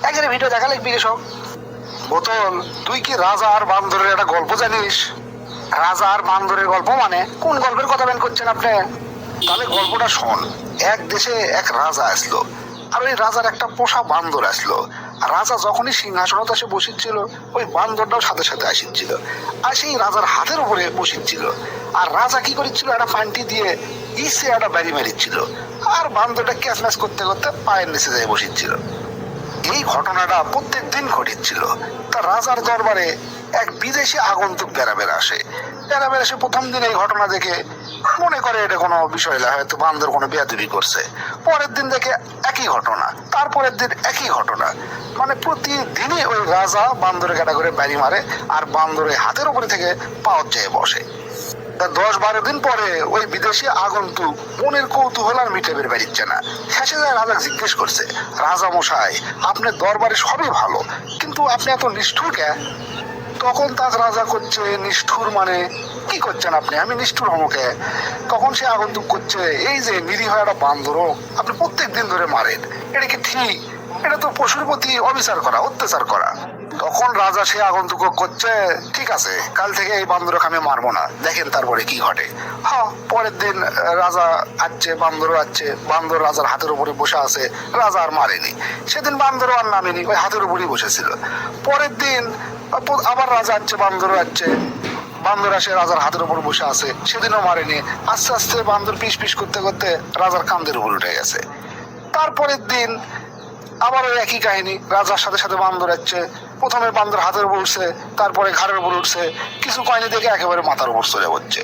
একেবারে ভিডিও দেখা লিখবি সব। বোতল, তুই কি রাজা আর বান্দরের একটা গল্প জানিস? রাজা আর বান্দরের গল্প মানে কোন গল্পের কথা বের করছেন আপনি? তাহলে গল্পটা শোন। এক দেশে এক রাজা আসলো, আর ওই রাজার একটা পোষা বান্দর আসলো। আর রাজা যখনই সিংহাসনত এসে বসিচ্ছিল, ওই বান্দরটাও সাথে সাথে আসিচ্ছিল, আর সেই রাজার হাতের উপরে বসিচ্ছিল। আর রাজা কি করেছিল, একটা ফান্টি দিয়ে ইসে একটা ব্যারি মারিচ্ছিল, আর বান্দরটা ক্যাচ ম্যাচ করতে করতে পায়ের নিচে যেয়ে বসিচ্ছিল। এই ঘটনাটা প্রত্যেক দিন ঘটিচ্ছিল। তা রাজার দরবারে এক বিদেশি আগন্তুক বেড়াবের আসে। বেড়াবের এসে প্রথম দিন এই ঘটনা দেখে মনে করে এটা কোনো বিষয় না, হয়তো বান্দর কোনো বেয়াদবি করছে। পরের দিন দেখে একই ঘটনা, তারপরের দিন একই ঘটনা, মানে প্রতিদিনই ওই রাজা বান্দরে কাটা করে বাড়ি মারে, আর বান্দরের হাতের উপরে থেকে পাওয়ার চেয়ে বসে। 10-12 দিন পরে ওই বিদেশি আগন্তুক মনের কৌতূহল আর মিটে বের বেরিচ্ছে না। শেষে যায় রাজা জিজ্ঞেস করছে, রাজা মশাই, আপনার দরবারে সবই ভালো, কিন্তু আপনি এত নিষ্ঠুর কে? তখন তার রাজা করছে, নিষ্ঠুর মানে কি করছেন আপনি? আমি নিষ্ঠুর হমকে? তখন সে আগন্তুক করছে, এই যে নিরীহ একটা বান্দরও আপনি প্রত্যেক দিন ধরে মারেন, এটা কি ঠিক? এটা তো পশুর প্রতি অবিচার করা, অত্যাচার করা। তখন রাজা সে আগন্তুক করছে, ঠিক আছে, কাল থেকে এই বান্দরকে আমি মারবো না, দেখেন তারপরে কি ঘটে। হ্যাঁ, পরের দিন রাজা আসছে, বান্দরও আসছে, বান্দর রাজার হাতের উপরে বসে আছে, রাজা আর মারেনি। সেদিন বান্দরও আর নামেনি, ওই হাতের উপরেই বসেছিল। পরের দিন আবার রাজা আসছে, বান্দরও আসছে, বান্দর আসে রাজার হাতের উপর বসে আছে, সেদিনও মারেনি। আস্তে আস্তে বান্দর পিস পিস করতে করতে রাজার কান্দের উপর উঠে গেছে। তারপরের দিন আবার ওই একই কাহিনী, রাজার সাথে সাথে বান্দর আসছে, প্রথমে বান্দর হাতের উপর উঠছে, তারপরে ঘাড়ের উপর উঠছে, কিছু কয়নি দেখে একেবারে মাথার উপর চলে যাচ্ছে।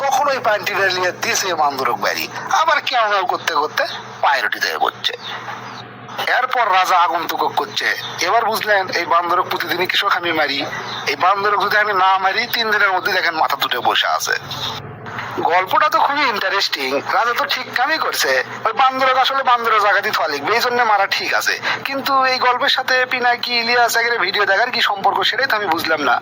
তখন ওই প্যান্টি নিয়ে দিয়েছে বান্দরক বাড়ি, আবার কেমন করতে করতে পায়ের উঠে দিয়ে বসছে। এরপর রাজা আগন্তুক করছে, এবার বুঝলেন এই বান্দরক প্রতিদিনই কৃষক আমি মারি, এই বান্দরক যদি আমি না মারি 3 দিনের মধ্যে দেখেন মাথা তুলে বসে আছে। গল্পটা তো খুবই ইন্টারেস্টিং। রাজা তো ঠিক কামই করছে, ওই বান্দরক আসলে বান্দরের জায়গা দিয়ে লিখবে, এই জন্য মারা ঠিক আছে। কিন্তু এই গল্পের সাথে পিনাকি, ইলিয়াস এর ভিডিও দেখার কি সম্পর্ক, সেটাই তো আমি বুঝলাম না।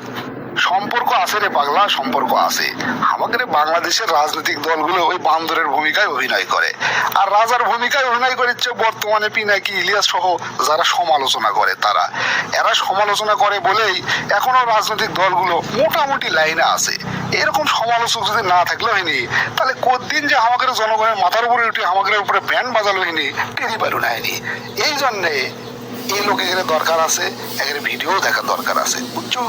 সম্পর্ক আছে রে পাগলা, সম্পর্ক আছে। আমাদের বাংলাদেশের রাজনৈতিক দলগুলো ওই বান্দরের ভূমিকায় অভিনয় করে, আর রাজার ভূমিকায় অভিনয় করেছে বর্তমানে পিনাকি, ইলিয়াস সহ যারা সমালোচনা করে তারা। এরা সমালোচনা করে বলেই এখনো রাজনৈতিক দলগুলো মোটামুটি লাইনে আছে। এরকম সমালোচক যদি না থাকলে হয়নি, তাহলে কতদিন যে আমাদের জনগণের মাথার উপরে উঠে আমাদের উপরে ব্যান্ড বাজালো হয়নি, টেরি পারু না হয়নি। এই জন্যে এই লোকের দরকার আছে, এর ভিডিও দেখার দরকার আছে, বুঝছো?